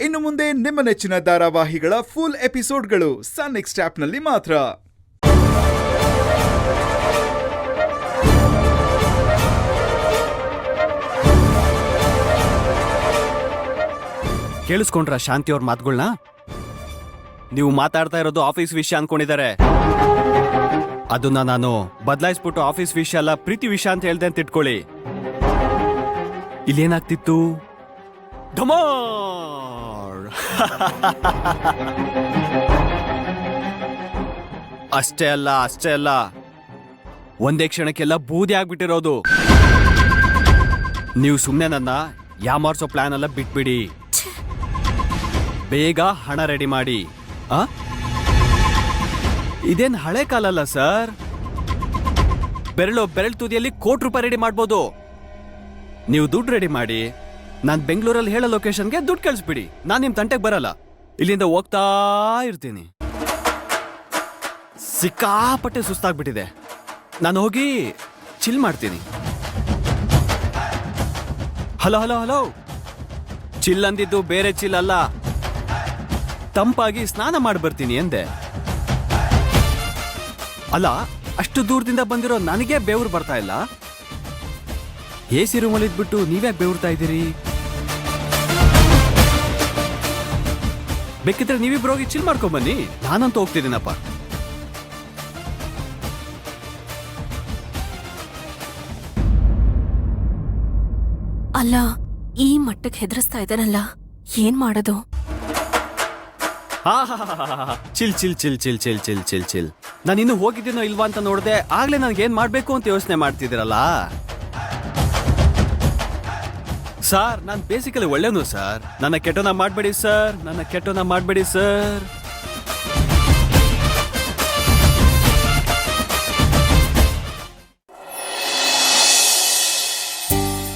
ಇನ್ನು ಮುಂದೆ ನಿಮ್ಮ ನೆಚ್ಚಿನ ಧಾರಾವಾಹಿಗಳ ಫುಲ್ ಎಪಿಸೋಡ್ಗಳು ಸನ್ ನೆಕ್ಸ್ಟ್ ಆಪ್ನಲ್ಲಿ ಮಾತ್ರ. ಕೇಳಿಸ್ಕೊಂಡ್ರ ಶಾಂತಿ ಅವ್ರ ಮಾತುಗಳನ್ನ? ನೀವು ಮಾತಾಡ್ತಾ ಇರೋದು ಆಫೀಸ್ ವಿಷಯ ಅನ್ಕೊಂಡಿದ್ದಾರೆ. ಅದನ್ನ ನಾನು ಬದಲಾಯಿಸ್ಬಿಟ್ಟು ಆಫೀಸ್ ವಿಷಯ ಅಲ್ಲ ಪ್ರೀತಿ ವಿಷಯ ಅಂತ ಹೇಳ್ದೆ ಅಂತ ಇಟ್ಕೊಳ್ಳಿ. ಇಲ್ಲೇನಾಗ್ತಿತ್ತು? ಢಮಾರ್! ಅಷ್ಟೇ ಅಲ್ಲ ಒಂದೇ ಕ್ಷಣಕ್ಕೆಲ್ಲ ಬೂದಿ ಆಗ್ಬಿಟ್ಟಿರೋದು. ನೀವು ಸುಮ್ಮನೆ ನನ್ನ ಯಾಮಾರ್ಸೋ ಪ್ಲಾನ್ ಎಲ್ಲ ಬಿಟ್ಬಿಡಿ. ಬೇಗ ಹಣ ರೆಡಿ ಮಾಡಿ. ಇದೇನ್ ಹಳೆ ಕಾಲ ಅಲ್ಲ ಸರ್. ಬೆರಳು ತುದಿಯಲ್ಲಿ ₹1,00,00,000 ರೆಡಿ ಮಾಡ್ಬೋದು. ನೀವು ದುಡ್ಡು ರೆಡಿ ಮಾಡಿ, ನಾನ್ ಬೆಂಗಳೂರಲ್ಲಿ ಹೇಳೋ ಲೊಕೇಶನ್ಗೆ ದುಡ್ಡು ಕಳಿಸ್ಬಿಡಿ. ನಾನ್ ನಿಮ್ ತಂಟೆಗೆ ಬರಲ್ಲ, ಇಲ್ಲಿಂದ ಹೋಗ್ತಾ ಇರ್ತೀನಿ. ಸಿಕ್ಕಾಪಟ್ಟೆ ಸುಸ್ತಾಗ್ಬಿಟ್ಟಿದೆ, ನಾನು ಹೋಗಿ ಚಿಲ್ ಮಾಡ್ತೀನಿ. ಹಲೋ ಚಿಲ್ ಅಂದಿದ್ದು ಬೇರೆ ಚಿಲ್ ಅಲ್ಲ, ತಂಪಾಗಿ ಸ್ನಾನ ಮಾಡಿ ಬರ್ತೀನಿ ಎಂದೆ. ಅಲ್ಲ, ಅಷ್ಟು ದೂರದಿಂದ ಬಂದಿರೋ ನನಗೆ ಬೆವರು ಬರ್ತಾ ಇಲ್ಲ. AC ರೂಮಲ್ಲಿ ಇದ್ಬಿಟ್ಟು ನೀವ್ಯಾಕೆ ಬೆವರ್ತಾ ಇದ್ದೀರಿ? ಬೇಕಿದ್ರೆ ನೀವಿಬ್ರು ಹೋಗಿ ಚಿಲ್ ಮಾಡ್ಕೊಂಡ್ ಬನ್ನಿ, ನಾನಂತೂ ಹೋಗ್ತಿದ್ದೀನಪ್ಪ. ಅಲ್ಲ, ಈ ಮಟ್ಟಕ್ಕೆ ಹೆದರಿಸ್ತಾ ಇದ್ದಾನಲ್ಲ, ಏನ್ ಮಾಡೋದು? Chill chill chill chill chill chill chill chill ನಾನು ಇನ್ನು ಹೋಗಿದ್ದೀನೋ ಇಲ್ವಾ ಅಂತ ನೋಡ್ದೆ ಆಗ್ಲೇ ನನ್ಗೆ ಏನ್ ಮಾಡ್ಬೇಕು ಅಂತ ಯೋಚನೆ ಮಾಡ್ತಿದ್ದೀರಲ್ಲ. ಸರ್, ನಾನು ಬೇಸಿಕಲಿ ಒಳ್ಳೆನು ಸರ್. ನನ್ನ ಕೆಟ್ಟೋನ ಮಾಡ್ಬೇಡಿ ಸರ್.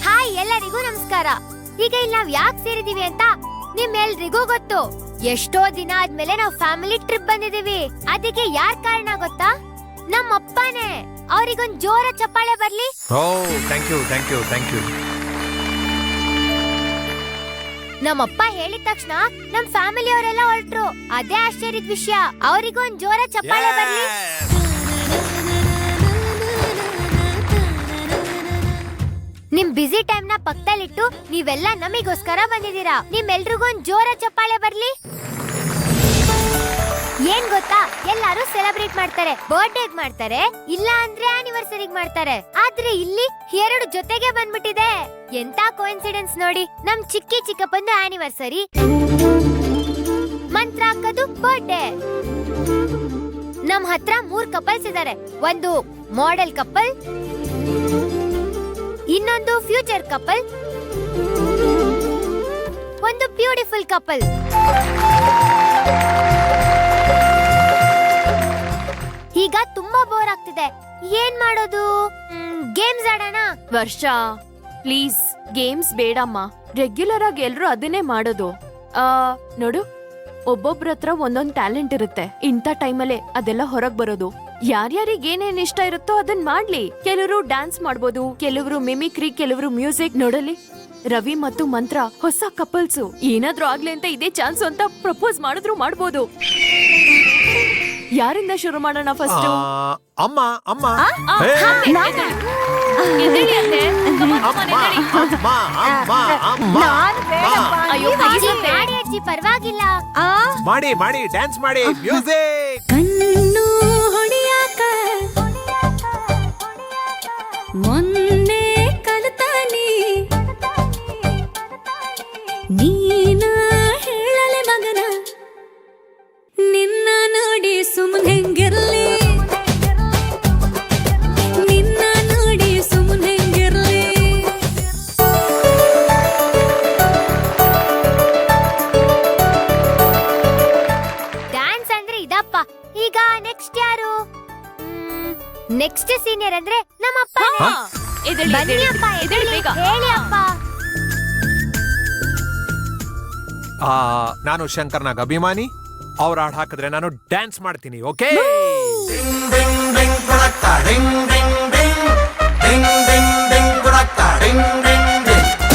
ಹಾಯ್, ಎಲ್ಲರಿಗೂ ನಮಸ್ಕಾರ. ಈಗ ಇಲ್ಲಿ ನಾವ್ ಯಾಕೆ ಸೇರಿದೀವಿ ಅಂತ ನಿಮ್ಮೆಲ್ರಿಗೂ ಗೊತ್ತು. ಎಷ್ಟೋ ದಿನ ಆದ್ಮೇಲೆ ನಾವು ಫ್ಯಾಮಿಲಿ ಟ್ರಿಪ್ ಬಂದಿದೀವಿ. ಅದಕ್ಕೆ ಯಾರ್ ಕಾರಣ ಗೊತ್ತಾ? ನಮ್ಮಪ್ಪನೇ. ಅವ್ರಿಗೊಂದ್ ಜೋರ ಚಪ್ಪಾಳೆ ಬರ್ಲಿ. Thank you. ನಮ್ಮಪ್ಪ ಹೇಳಿದ ತಕ್ಷಣ ನಮ್ ಫ್ಯಾಮಿಲಿ ಅವರೆಲ್ಲ ಹೊರಟ್ರು. ಅದೇ ಆಶ್ಚರ್ಯದ ವಿಷಯ. ಅವ್ರಿಗೊಂದ್ ಜೋರ ಚಪ್ಪಾಳೆ ಬರ್ಲಿ. ನಿಮ್ ಬಿಸಿ ಟೈಮ್ ನ ಪಕ್ಕದಲ್ಲಿಟ್ಟು ನೀವೆಲ್ಲ ನಮಿಗೋಸ್ಕರ ಬಂದಿದ್ದೀರಾ. ನಿಮ್ಮೆಲ್ರಿಗೊಂದ್ ಜೋರ ಚಪ್ಪಾಳೆ ಬರ್ಲಿ. ಏನ್ ಗೊತ್ತಾ, ಎಲ್ಲಾರು ಸೆಲೆಬ್ರೇಟ್ ಮಾಡ್ತಾರೆ, ಬರ್ತ್ಡೇಗ್ ಮಾಡ್ತಾರೆ, ಇಲ್ಲ ಅಂದ್ರೆ ಆನಿವರ್ಸರಿಗ್ ಮಾಡ್ತಾರೆ. ಆದ್ರೆ ಇಲ್ಲಿ 2 ಜೊತೆಗೆ ಬಂದ್ಬಿಟ್ಟಿದೆ. ಎಂತ ಕೋಇನ್ಸಿಡೆನ್ಸ್ ನೋಡಿ. ನಮ್ ಚಿಕ್ಕಪ್ಪಂದು ಆನಿವರ್ಸರಿ, ಮಂತ್ರ ಹಾಕೋದು ಬರ್ತ್ಡೇ. ನಮ್ ಹತ್ರ 3 ಕಪಲ್ಸ್ ಇದಾರೆ. ಒಂದು ಮಾಡೆಲ್ ಕಪಲ್, ಇನ್ನೊಂದು ಫ್ಯೂಚರ್ ಕಪಲ್, ಒಂದು ಬ್ಯೂಟಿಫುಲ್ ಕಪಲ್. ಈಗ ತುಂಬಾ ಬೋರ್ ಆಗ್ತಿದೆ. ಏನ್ ಮಾಡೋದು? ಗೇಮ್ಸ್ ಆಡೋಣ. ವರ್ಷ, ಪ್ಲೀಸ್ ಗೇಮ್ಸ್ ಬೇಡಮ್ಮ. ರೆಗ್ಯುಲರ್ ಆಗಿ ಎಲ್ರು ಅದನ್ನೇ ಮಾಡೋದು. ನೋಡು, ಒಬ್ಬೊಬ್ರ ಹತ್ರ ಒಂದೊಂದ್ ಟ್ಯಾಲೆಂಟ್ ಇರುತ್ತೆ. ಇಂಥ ಟೈಮಲ್ಲೇ ಅದೆಲ್ಲ ಹೊರಗ್ ಬರೋದು. ಯಾರ್ಯಾರಿಗೆ ಏನೇನ್ ಇಷ್ಟ ಇರುತ್ತೋ ಅದನ್ ಮಾಡ್ಲಿ. ಕೆಲವರು ಡ್ಯಾನ್ಸ್ ಮಾಡ್ಬೋದು, ಕೆಲವರು ಮಿಮಿಕ್ರಿ, ಕೆಲವರು ಮ್ಯೂಸಿಕ್. ನೋಡಲಿ, ರವಿ ಮತ್ತು ಮಂತ್ರ ಹೊಸ ಕಪಲ್ಸು. ಏನಾದ್ರೂ ಆಗ್ಲಿ ಅಂತ ಇದೇ ಚಾನ್ಸ್ ಅಂತ ಪ್ರಪೋಸ್ ಮಾಡಿದ್ರು ಮಾಡ್ಬೋದು. ಯಾರಿಂದ ಶುರು ಮಾಡೋಣ ಫಸ್ಟ್? ಅಮ್ಮ. ಪರವಾಗಿಲ್ಲ, ಮಾಡಿ ಡ್ಯಾನ್ಸ್ ಮಾಡಿ. ಮ್ಯೂಸಿಕ್. ಕಣ್ಣು ಹೊಡಿಯಾಕ ಮೊನ್ನೆ ಕಲಿತಾನಿ, ನೀನ ಹೇಳಲೆ ಮಗನ, ನಿನ್ನ ನೋಡಿ ಸುಮ್ಮನೆ ಹೆಂಗಿರ್ಲಿ, ನಿನ್ನ ನೋಡಿ ಸುಮ್ಮನೆ ಹೆಂಗಿರ್ಲಿ. ಡ್ಯಾನ್ಸ್ ಅಂದ್ರೆ ಇದಪ್ಪ. ಈಗ ನೆಕ್ಸ್ಟ್ ಯಾರು? ನೆಕ್ಸ್ಟ್ ಸೀನಿಯರ್ ಅಂದ್ರೆ ನಮ್ಮಪ್ಪ. ಬನ್ನಿ ಅಪ್ಪ, ಹೇಳಿ ಅಪ್ಪ. ನಾನು ಶಂಕರ್ನಾಗ್ ಅಭಿಮಾನಿ. ಅವ್ರ ಹಾಡ್ ಹಾಕಿದ್ರೆ ನಾನು ಡ್ಯಾನ್ಸ್ ಮಾಡ್ತೀನಿ. ಓಕೆ?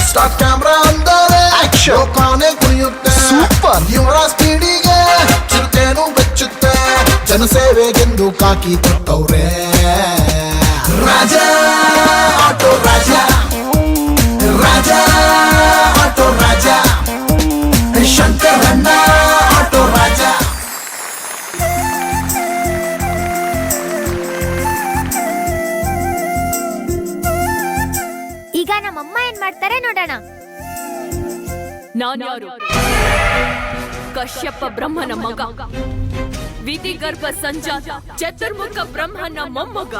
ಸ್ಟಾರ್ಟ್ ಕ್ಯಾಮ್ರಾ ಅಂದರೆ ಆಕ್ಷನ್. ಲೋಕಾನೆ ಕುಣಿಯುತ್ತೆ. ಇವರ ಸ್ಪೀಡಿಗೆ ಚಿರತೆನು ಬೆಚ್ಚುತ್ತೆ ಜನಸೇವೆಗೆಂದು ಕಾಕಿ ತೊಟ್ಟವ್ರೆ ರಾಜ ಆಟೋ ರಾಜ ರಾಜ ಆಟೋ ರಾಜ ಶಂಕರಣ್ಣ ಆಟೋ ರಾಜ. ಈಗ ನಮ್ಮಮ್ಮ ಏನ್ ಮಾಡ್ತಾರೆ ನೋಡೋಣ. ನಾನ್ಯಾರು? ಕಶ್ಯಪ ಬ್ರಹ್ಮನ ಮಗ, ವಿಧಿಗರ್ಭ ಸಂಜಾತ ಚತುರ್ಮುಖ ಬ್ರಹ್ಮನ ಮೊಮ್ಮಗ.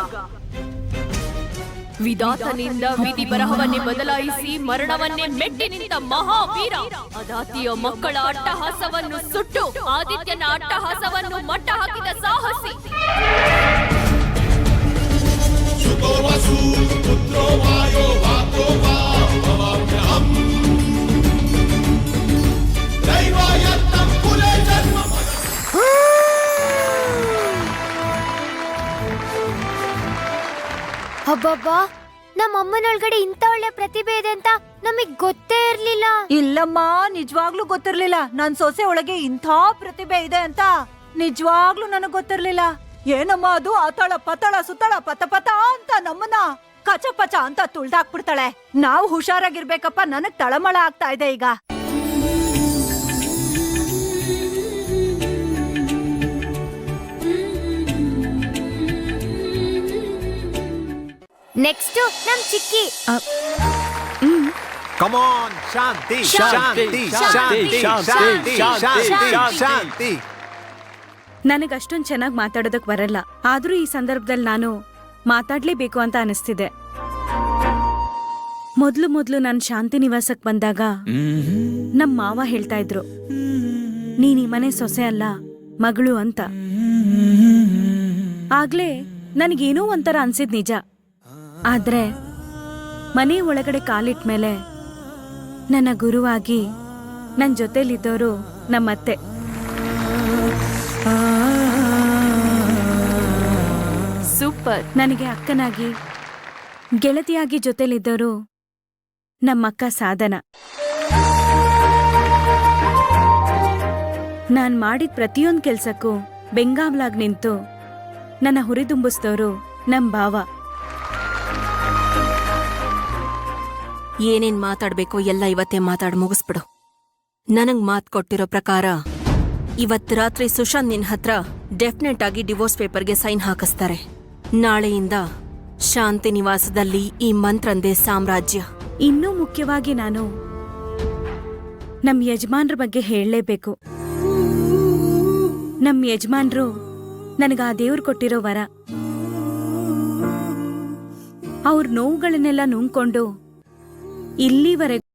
ವಿಧಾತನಿಂದ ವಿಧಿ ಬರಹವನ್ನೇ ಬದಲಾಯಿಸಿ ಮರಣವನ್ನೇ ಮೆಟ್ಟಿ ನಿಂತ ಮಹಾವೀರ. ಅದಾತಿಯ ಮಕ್ಕಳ ಅಟ್ಟಹಾಸವನ್ನು ಸುಟ್ಟು ಆದಿತ್ಯನ ಅಟ್ಟಹಾಸವನ್ನು ಮಟ್ಟ ಹಾಕಿದ ಸಾಹಸಿ. ಹಬ್ಬಬ್ಬಾ, ನಮ್ಮಮ್ಮನೊಳಗಡೆ ಇಂತ ಒಳ್ಳೆ ಪ್ರತಿಭೆ ಇದೆ ಅಂತ ನಮಗ್ ಗೊತ್ತೇ ಇರ್ಲಿಲ್ಲ. ಇಲ್ಲಮ್ಮ, ನಿಜವಾಗ್ಲೂ ಗೊತ್ತಿರ್ಲಿಲ್ಲ. ನನ್ ಸೊಸೆ ಒಳಗೆ ಇಂಥ ಪ್ರತಿಭೆ ಇದೆ ಅಂತ ನಿಜವಾಗ್ಲೂ ನನಗ್ ಗೊತ್ತಿರ್ಲಿಲ್ಲ. ಏನಮ್ಮ ಅದು ಆತಳ ಪತಳ ಸುತ್ತಳ ಪತ ಪತ ಅಂತ ನಮ್ಮನ್ನ ಕಚ ಪಚ ಅಂತ ತುಳ್ದಾಕ್ಬಿಡ್ತಾಳೆ. ನಾವು ಹುಷಾರಾಗಿರ್ಬೇಕಪ್ಪ, ನನಗ್ ತಳಮಳ ಆಗ್ತಾ ಇದೆ ಈಗ. ನೆಕ್ಸ್ಟ್ ನಮ್ ಚಿಕ್ಕಿ. ಕಮಾನ್ ಶಾಂತಿ ಶಾಂತಿ ಶಾಂತಿ ಶಾಂತಿ ಶಾಂತಿ ಶಾಂತಿ. ನನಗ್ ಅಷ್ಟೊಂದ್ ಚೆನ್ನಾಗಿ ಮಾತಾಡೋದಕ್ ಬರಲ್ಲ, ಆದ್ರೂ ಈ ಸಂದರ್ಭದಲ್ಲಿ ನಾನು ಮಾತಾಡ್ಲೇಬೇಕು ಅಂತ ಅನಿಸ್ತಿದೆ. ಮೊದ್ಲು ನಾನು ಶಾಂತಿ ನಿವಾಸಕ್ ಬಂದಾಗ ನಮ್ ಮಾವ ಹೇಳ್ತಾ ಇದ್ರು, ನೀನ್ ಈ ಮನೆ ಸೊಸೆ ಅಲ್ಲ ಮಗಳು ಅಂತ. ಆಗ್ಲೇ ನನಗೇನೋ ಒಂಥರ ಅನ್ಸಿದ್ ನಿಜ. ಆದ್ರೆ ಮನೆ ಒಳಗಡೆ ಕಾಲಿಟ್ಮೇಲೆ ನನ್ನ ಗುರುವಾಗಿ ನನ್ ಜೊತೆಲಿದ್ದವರು ನಮ್ಮತ್ತೆ. ಸೂಪರ್. ನನಗೆ ಅಕ್ಕನಾಗಿ ಗೆಳತಿಯಾಗಿ ಜೊತೆಲಿದ್ದವರು ನಮ್ಮಕ್ಕ ಸಾಧನ. ನಾನ್ ಮಾಡಿದ ಪ್ರತಿಯೊಂದ್ ಕೆಲ್ಸಕ್ಕೂ ಬೆಂಗಾವಲಾಗ್ ನಿಂತು ನನ್ನ ಹುರಿದುಂಬಿಸಿದವರು ನಮ್ ಭಾವ. ಏನೇನ್ ಮಾತಾಡ್ಬೇಕೋ ಎಲ್ಲ ಇವತ್ತೇ ಮಾತಾಡ್ ಮುಗಿಸ್ಬಿಡು. ನನಗ್ ಮಾತ್ ಕೊಟ್ಟಿರೋ ಪ್ರಕಾರ ಇವತ್ ರಾತ್ರಿ ಸುಶಾಂತ್ ನಿನ್ ಹತ್ರ ಡೆಫಿನೆಟ್ ಆಗಿ ಡಿವೋರ್ಸ್ ಪೇಪರ್ಗೆ ಸೈನ್ ಹಾಕಿಸ್ತಾರೆ. ನಾಳೆಯಿಂದ ಶಾಂತಿ ನಿವಾಸದಲ್ಲಿ ಈ ಮಂತ್ರಂದೇ ಸಾಮ್ರಾಜ್ಯ. ಇನ್ನೂ ಮುಖ್ಯವಾಗಿ ನಾನು ನಮ್ ಯಜಮಾನ್ರ ಬಗ್ಗೆ ಹೇಳಲೇಬೇಕು. ನಮ್ ಯಜಮಾನ್ರು ನನಗ ಆ ದೇವ್ರು ಕೊಟ್ಟಿರೋ ವರ. ಅವ್ರ ನೋವುಗಳನ್ನೆಲ್ಲ ನುಂಗ್ಕೊಂಡು ಇಲ್ಲಿವರೆಗೂ